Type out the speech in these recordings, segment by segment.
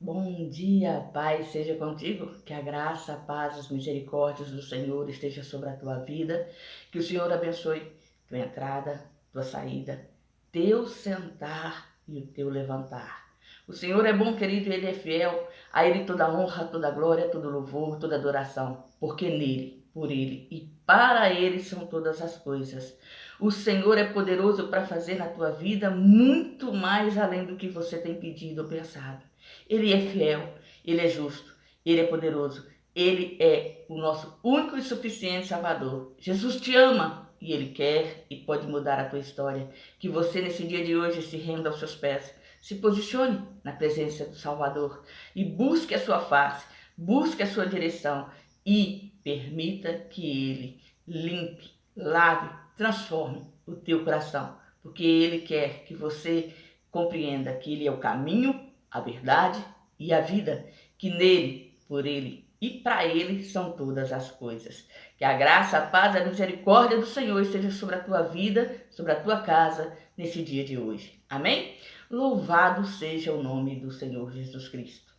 Bom dia, Pai, seja contigo, que a graça, a paz, as misericórdias do Senhor esteja sobre a tua vida, que o Senhor abençoe tua entrada, tua saída, teu sentar e o teu levantar. O Senhor é bom, querido, e Ele é fiel, a Ele toda honra, toda glória, todo louvor, toda adoração, porque nele, por Ele e para Ele são todas as coisas. O Senhor é poderoso para fazer na tua vida muito mais além do que você tem pedido ou pensado. Ele é fiel, Ele é justo, Ele é poderoso, Ele é o nosso único e suficiente Salvador. Jesus te ama e Ele quer e pode mudar a tua história. Que você nesse dia de hoje se renda aos seus pés, se posicione na presença do Salvador e busque a sua face, busque a sua direção e permita que Ele limpe, lave, transforme o teu coração, porque Ele quer que você compreenda que Ele é o caminho, a verdade e a vida, que nele, por ele e para ele são todas as coisas. Que a graça, a paz, a misericórdia do Senhor esteja sobre a tua vida, sobre a tua casa, nesse dia de hoje. Amém? Louvado seja o nome do Senhor Jesus Cristo.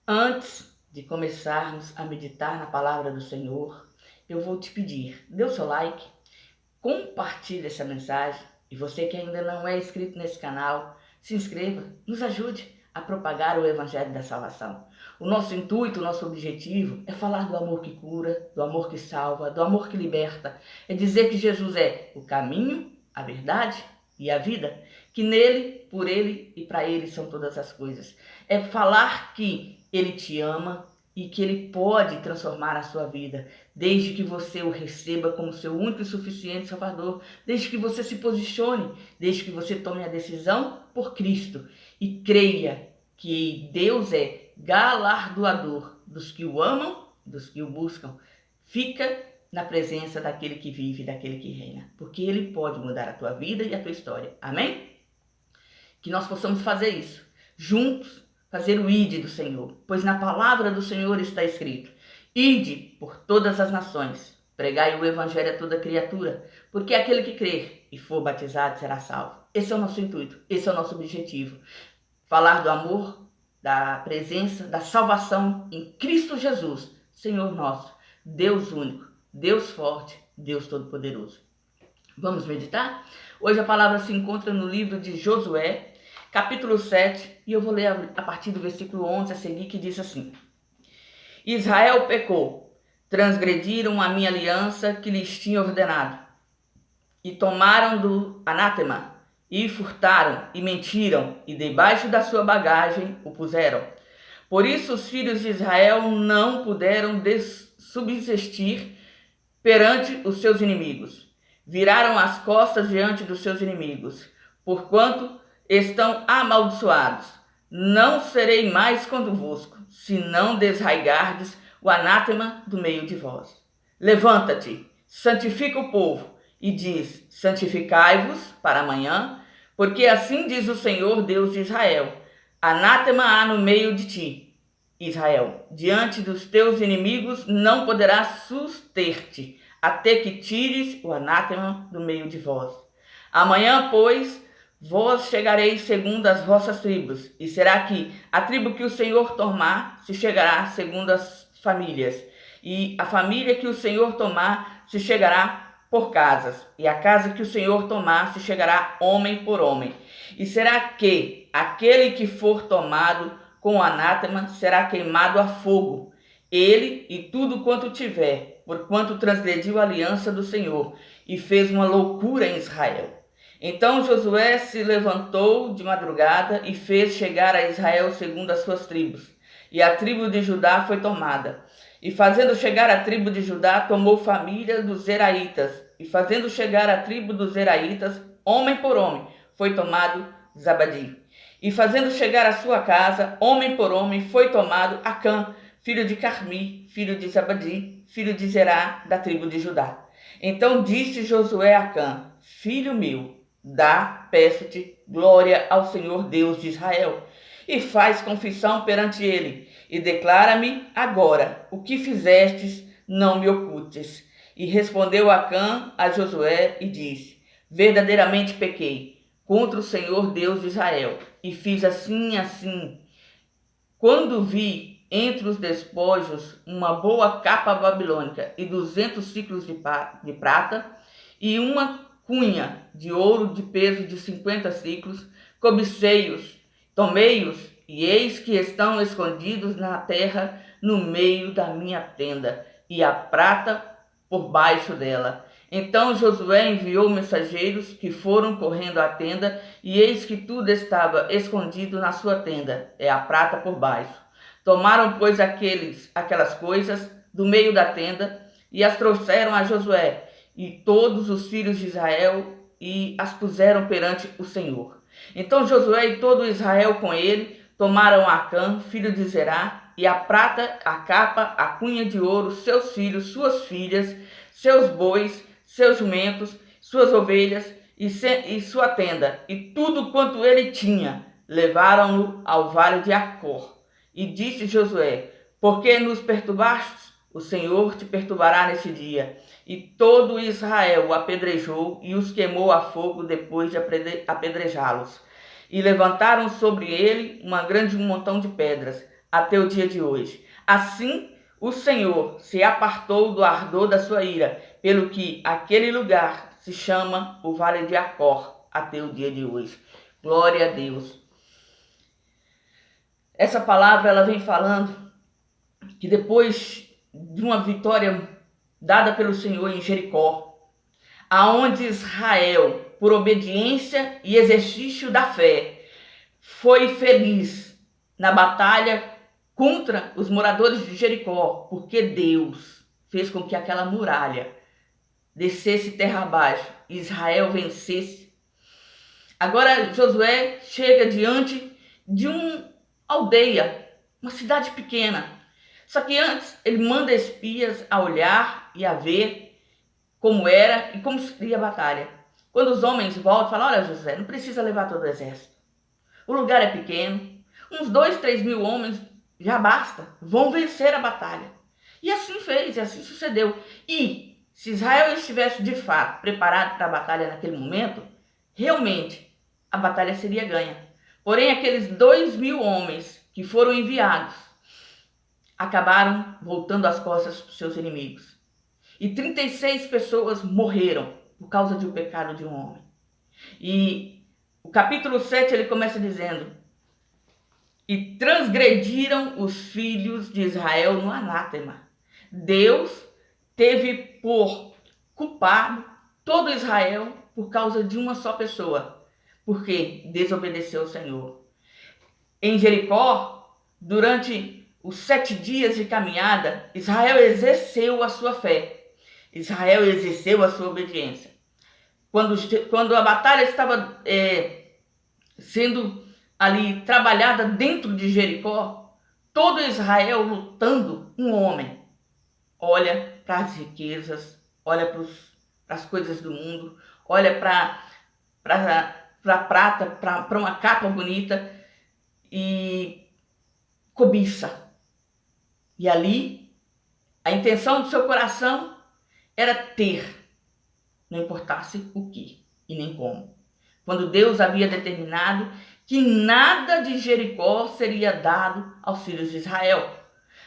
Antes de começarmos a meditar na palavra do Senhor, eu vou te pedir, dê o seu like, compartilhe essa mensagem e você que ainda não é inscrito nesse canal, se inscreva, nos ajude a propagar o Evangelho da Salvação. O nosso intuito, o nosso objetivo é falar do amor que cura, do amor que salva, do amor que liberta. É dizer que Jesus é o caminho, a verdade e a vida, que nele, por ele e para ele são todas as coisas. É falar que ele te ama e que ele pode transformar a sua vida, desde que você o receba como seu único e suficiente Salvador, desde que você se posicione, desde que você tome a decisão por Cristo e creia que Deus é galardoador dos que o amam, dos que o buscam. Fica na presença daquele que vive, daquele que reina, porque ele pode mudar a tua vida e a tua história. Amém? Que nós possamos fazer isso, juntos, fazer o ide do Senhor, pois na palavra do Senhor está escrito: ide por todas as nações, pregai o evangelho a toda criatura, porque aquele que crer e for batizado será salvo. Esse é o nosso intuito, esse é o nosso objetivo. Falar do amor, da presença, da salvação em Cristo Jesus, Senhor nosso, Deus único, Deus forte, Deus todo-poderoso. Vamos meditar? Hoje a palavra se encontra no livro de Josué, capítulo 7, e eu vou ler a partir do versículo 11 a seguir, que diz assim: Israel pecou, transgrediram a minha aliança que lhes tinha ordenado, e tomaram do anátema, e furtaram, e mentiram, e debaixo da sua bagagem o puseram. Por isso os filhos de Israel não puderam subsistir perante os seus inimigos. Viraram as costas diante dos seus inimigos, porquanto estão amaldiçoados. Não serei mais convosco, se não desraigardes o anátema do meio de vós. Levanta-te, santifica o povo, e diz: santificai-vos para amanhã, porque assim diz o Senhor Deus de Israel: anátema há no meio de ti, Israel, diante dos teus inimigos não poderás suster-te, até que tires o anátema do meio de vós. Amanhã, pois, vós chegareis segundo as vossas tribos, e será que a tribo que o Senhor tomar se chegará segundo as famílias, e a família que o Senhor tomar se chegará por casas, e a casa que o Senhor tomar se chegará homem por homem. E será que aquele que for tomado com o anátema será queimado a fogo, ele e tudo quanto tiver, porquanto transgrediu a aliança do Senhor e fez uma loucura em Israel. Então Josué se levantou de madrugada e fez chegar a Israel segundo as suas tribos. E a tribo de Judá foi tomada. E fazendo chegar a tribo de Judá, tomou família dos Zeraitas. E fazendo chegar a tribo dos Zeraitas, homem por homem, foi tomado Zabadi. E fazendo chegar a sua casa, homem por homem, foi tomado Acã, filho de Carmi, filho de Zabadi, filho de Zerá, da tribo de Judá. Então disse Josué a Acã: filho meu, dá, peço-te, glória ao Senhor Deus de Israel, e faz confissão perante ele, e declara-me agora o que fizestes, não me ocultes. E respondeu Acã a Josué e disse: verdadeiramente pequei contra o Senhor Deus de Israel, e fiz assim, Quando vi entre os despojos uma boa capa babilônica e 200 ciclos de prata e uma cunha de ouro de peso de 50 ciclos, cobicei-os, tomei-os, e eis que estão escondidos na terra no meio da minha tenda, e a prata por baixo dela. Então Josué enviou mensageiros que foram correndo à tenda, e eis que tudo estava escondido na sua tenda, a prata por baixo. Tomaram, pois, aquelas coisas do meio da tenda e as trouxeram a Josué e todos os filhos de Israel e as puseram perante o Senhor. Então Josué e todo Israel com ele tomaram Acã, filho de Zerá, e a prata, a capa, a cunha de ouro, seus filhos, suas filhas, seus bois, seus jumentos, suas ovelhas e sua tenda, e tudo quanto ele tinha, levaram-no ao vale de Acor. E disse Josué: por que nos perturbastes? O Senhor te perturbará nesse dia. E todo Israel o apedrejou e os queimou a fogo depois de apedrejá-los. E levantaram sobre ele um grande montão de pedras, até o dia de hoje. Assim, o Senhor se apartou do ardor da sua ira, pelo que aquele lugar se chama o Vale de Acor, até o dia de hoje. Glória a Deus. Essa palavra ela vem falando que depois de uma vitória dada pelo Senhor em Jericó, aonde Israel, por obediência e exercício da fé, foi feliz na batalha contra os moradores de Jericó, porque Deus fez com que aquela muralha descesse terra abaixo e Israel vencesse. Agora Josué chega diante de uma aldeia, uma cidade pequena. Só que antes ele manda espias a olhar e a ver como era e como seria a batalha. Quando os homens voltam, falam: olha, Josué, não precisa levar todo o exército. O lugar é pequeno, uns 2, 3 mil homens já basta, vão vencer a batalha. E assim fez, e assim sucedeu. E se Israel estivesse de fato preparado para a batalha naquele momento, realmente a batalha seria ganha. Porém, aqueles 2.000 homens que foram enviados acabaram voltando as costas para os seus inimigos. E 36 pessoas morreram por causa do pecado de um homem. E o capítulo 7 ele começa dizendo: e transgrediram os filhos de Israel no anátema. Deus teve por culpado todo Israel por causa de uma só pessoa, porque desobedeceu ao Senhor. Em Jericó, durante os 7 dias de caminhada, Israel exerceu a sua fé. Israel exerceu a sua obediência. Quando a batalha estava sendo ali trabalhada dentro de Jericó, todo Israel lutando, um homem olha para as riquezas, olha para as coisas do mundo, olha para a prata, para uma capa bonita e cobiça. E ali, a intenção do seu coração era ter, não importasse o que e nem como. Quando Deus havia determinado que nada de Jericó seria dado aos filhos de Israel.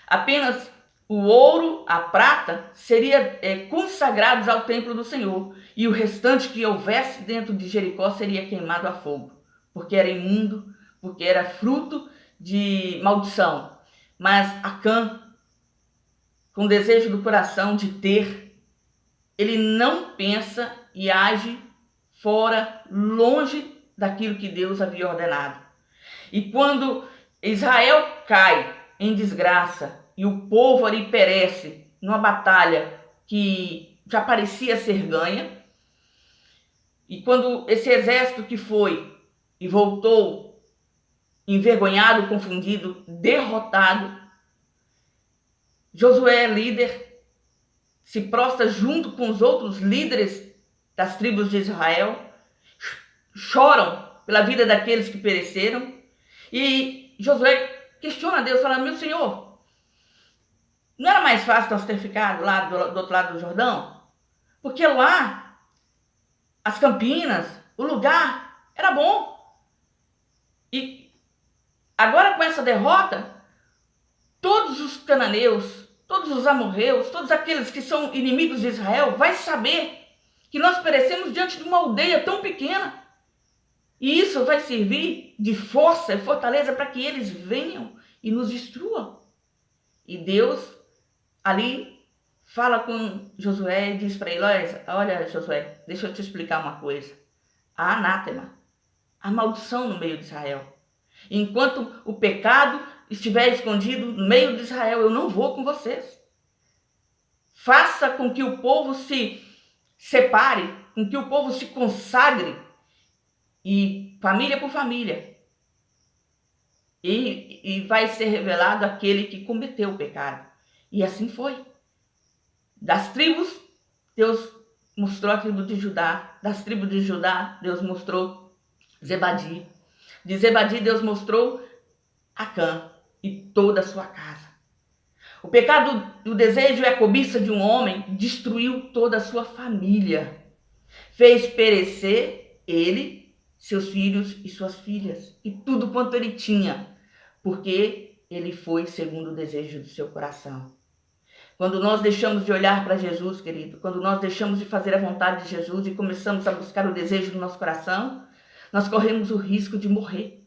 Apenas o ouro, a prata, seria consagrados ao templo do Senhor. E o restante que houvesse dentro de Jericó seria queimado a fogo, porque era imundo, porque era fruto de maldição. Mas Acã, com desejo do coração de ter, ele não pensa e age fora, longe daquilo que Deus havia ordenado. E quando Israel cai em desgraça e o povo ali perece numa batalha que já parecia ser ganha, e quando esse exército que foi e voltou envergonhado, confundido, derrotado, Josué, líder, se prostra junto com os outros líderes das tribos de Israel, choram pela vida daqueles que pereceram, e Josué questiona a Deus, fala: meu Senhor, não era mais fácil nós ter ficado lá do outro lado do Jordão? Porque lá, as campinas, o lugar era bom. E agora com essa derrota, todos os cananeus, todos os amorreus, todos aqueles que são inimigos de Israel, vai saber que nós perecemos diante de uma aldeia tão pequena. E isso vai servir de força e fortaleza para que eles venham e nos destruam. E Deus ali fala com Josué e diz para ele: olha Josué, deixa eu te explicar uma coisa. Há anátema, há maldição no meio de Israel. Enquanto o pecado estiver escondido no meio de Israel, eu não vou com vocês. Faça com que o povo se separe, com que o povo se consagre, e família por família. E vai ser revelado aquele que cometeu o pecado. E assim foi. Das tribos, Deus mostrou a tribo de Judá. Das tribos de Judá, Deus mostrou Zebadi. De Zebadi, Deus mostrou Acã e toda a sua casa. O pecado do desejo e a cobiça de um homem destruiu toda a sua família. Fez perecer ele, seus filhos e suas filhas, e tudo quanto ele tinha, porque ele foi segundo o desejo do seu coração. Quando nós deixamos de olhar para Jesus, querido, quando nós deixamos de fazer a vontade de Jesus e começamos a buscar o desejo do nosso coração, nós corremos o risco de morrer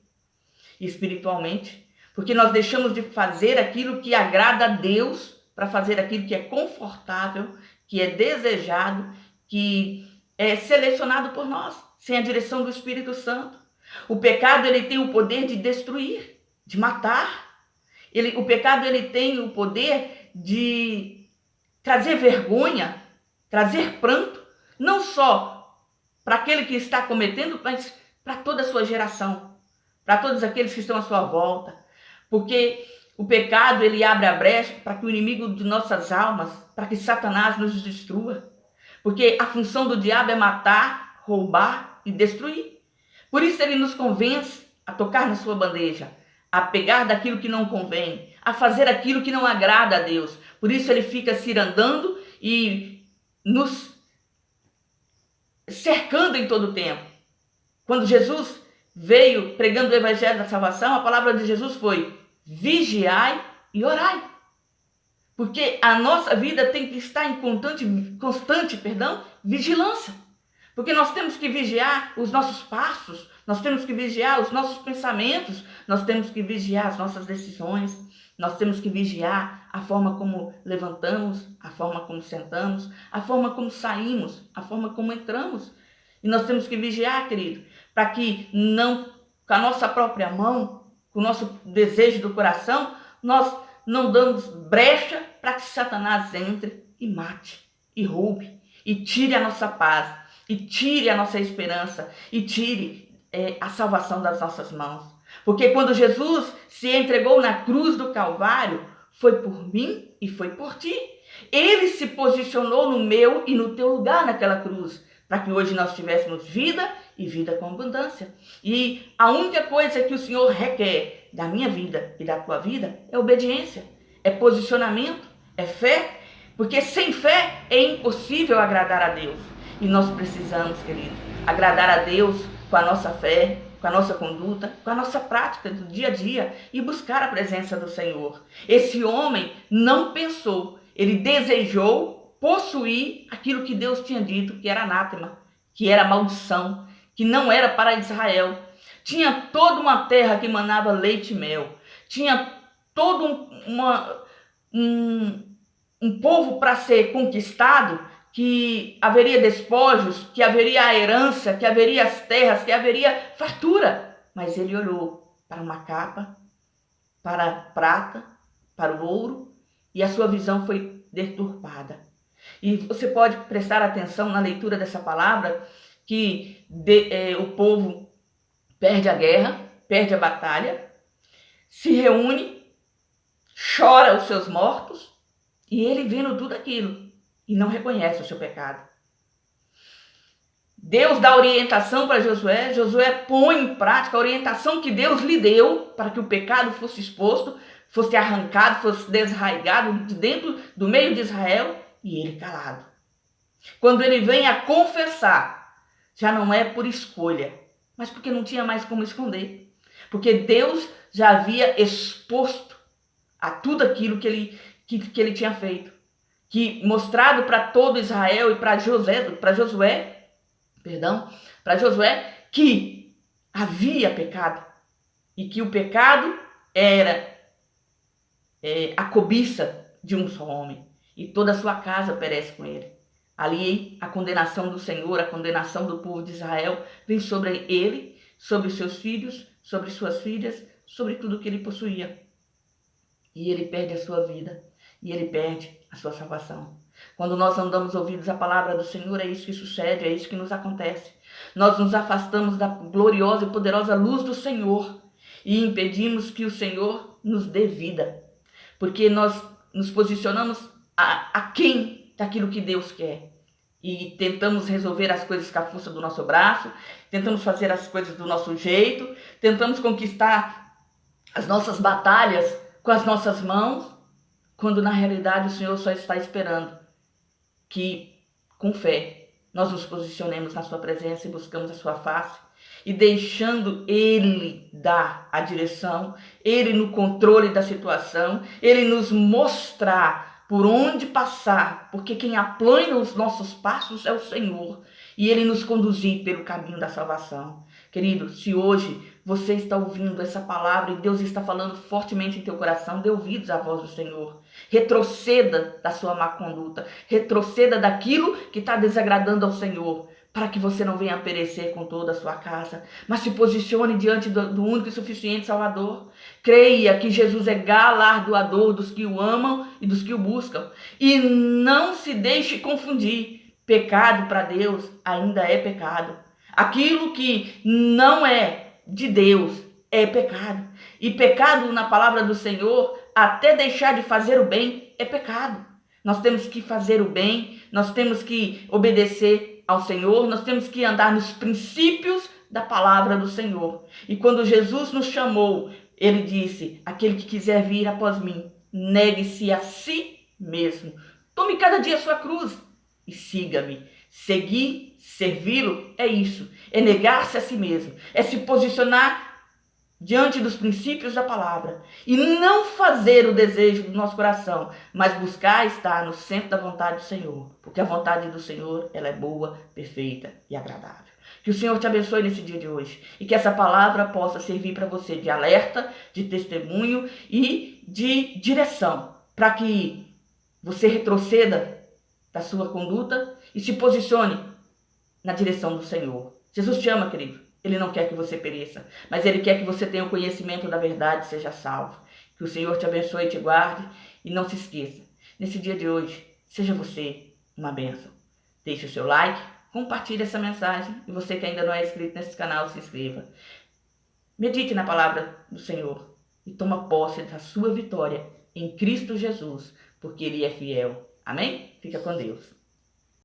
espiritualmente, porque nós deixamos de fazer aquilo que agrada a Deus para fazer aquilo que é confortável, que é desejado, que é selecionado por nós, sem a direção do Espírito Santo. O pecado, ele tem o poder de destruir, de matar. O pecado, ele tem o poder de trazer vergonha, trazer pranto, não só para aquele que está cometendo, mas para toda a sua geração, para todos aqueles que estão à sua volta. Porque o pecado, ele abre a brecha para que o inimigo de nossas almas, para que Satanás nos destrua. Porque a função do diabo é matar, roubar e destruir. Por isso ele nos convence a tocar na sua bandeja, a pegar daquilo que não convém, a fazer aquilo que não agrada a Deus. Por isso ele fica cirandando e nos cercando em todo o tempo. Quando Jesus veio pregando o evangelho da salvação, a palavra de Jesus foi: vigiai e orai. Porque a nossa vida tem que estar em constante vigilância. Porque nós temos que vigiar os nossos passos, nós temos que vigiar os nossos pensamentos, nós temos que vigiar as nossas decisões, nós temos que vigiar a forma como levantamos, a forma como sentamos, a forma como saímos, a forma como entramos. E nós temos que vigiar, querido, para que não, com a nossa própria mão, com o nosso desejo do coração, nós não damos brecha para que Satanás entre e mate, e roube, e tire a nossa paz, e tire a nossa esperança, e tire a salvação das nossas mãos. Porque quando Jesus se entregou na cruz do Calvário, foi por mim e foi por ti. Ele se posicionou no meu e no teu lugar naquela cruz, para que hoje nós tivéssemos vida e vida com abundância. E a única coisa que o Senhor requer da minha vida e da tua vida é obediência, é posicionamento, é fé, porque sem fé é impossível agradar a Deus. E nós precisamos, querido, agradar a Deus com a nossa fé, com a nossa conduta, com a nossa prática do dia a dia e buscar a presença do Senhor. Esse homem não pensou, ele desejou possuir aquilo que Deus tinha dito que era anátema, que era maldição, que não era para Israel. Tinha toda uma terra que manava leite e mel, tinha todo um povo para ser conquistado, que haveria despojos, que haveria a herança, que haveria as terras, que haveria fartura. Mas ele olhou para uma capa, para a prata, para o ouro, e a sua visão foi deturpada. E você pode prestar atenção na leitura dessa palavra, que o povo perde a guerra, perde a batalha, se reúne, chora os seus mortos, e ele vendo tudo aquilo, e não reconhece o seu pecado. Deus dá orientação para Josué, Josué põe em prática a orientação que Deus lhe deu para que o pecado fosse exposto, fosse arrancado, fosse desarraigado de dentro do meio de Israel, e ele calado. Quando ele vem a confessar, já não é por escolha, mas porque não tinha mais como esconder. Porque Deus já havia exposto a tudo aquilo que ele tinha feito. Que mostrado para todo Israel e para Josué, que havia pecado. E que o pecado era a cobiça de um só homem. E toda a sua casa perece com ele. Ali a condenação do Senhor, a condenação do povo de Israel vem sobre ele, sobre seus filhos, sobre suas filhas, sobre tudo que ele possuía. E ele perde a sua vida, e ele perde a sua salvação. Quando nós não damos ouvidos à palavra do Senhor, é isso que sucede, é isso que nos acontece. Nós nos afastamos da gloriosa e poderosa luz do Senhor e impedimos que o Senhor nos dê vida, porque nós nos posicionamos aquém daquilo que Deus quer e tentamos resolver as coisas com a força do nosso braço, tentamos fazer as coisas do nosso jeito, tentamos conquistar as nossas batalhas com as nossas mãos, quando na realidade o Senhor só está esperando que, com fé, nós nos posicionemos na sua presença e buscamos a sua face, e deixando Ele dar a direção, Ele no controle da situação, Ele nos mostrar por onde passar, porque quem aplana os nossos passos é o Senhor, e Ele nos conduzir pelo caminho da salvação. Querido, se hoje você está ouvindo essa palavra e Deus está falando fortemente em teu coração, dê ouvidos à voz do Senhor. Retroceda da sua má conduta, retroceda daquilo que está desagradando ao Senhor, para que você não venha perecer com toda a sua casa, mas se posicione diante do único e suficiente Salvador. Creia que Jesus é galardoador dos que o amam e dos que o buscam. E não se deixe confundir. Pecado para Deus ainda é pecado. Aquilo que não é de Deus é pecado. E pecado na palavra do Senhor, até deixar de fazer o bem, é pecado. Nós temos que fazer o bem, nós temos que obedecer ao Senhor, nós temos que andar nos princípios da palavra do Senhor. E quando Jesus nos chamou, ele disse: aquele que quiser vir após mim, negue-se a si mesmo. Tome cada dia a sua cruz e siga-me. Seguir, servi-lo, é isso. É negar-se a si mesmo. É se posicionar diante dos princípios da palavra e não fazer o desejo do nosso coração, mas buscar estar no centro da vontade do Senhor, porque a vontade do Senhor, ela é boa, perfeita e agradável. Que o Senhor te abençoe nesse dia de hoje e que essa palavra possa servir para você de alerta, de testemunho e de direção, para que você retroceda da sua conduta e se posicione na direção do Senhor. Jesus te ama, querido. Ele não quer que você pereça, mas Ele quer que você tenha o conhecimento da verdade e seja salvo. Que o Senhor te abençoe e te guarde. E não se esqueça, nesse dia de hoje, seja você uma bênção. Deixe o seu like, compartilhe essa mensagem. E você que ainda não é inscrito nesse canal, se inscreva. Medite na palavra do Senhor e toma posse da sua vitória em Cristo Jesus, porque Ele é fiel. Amém? Fica com Deus.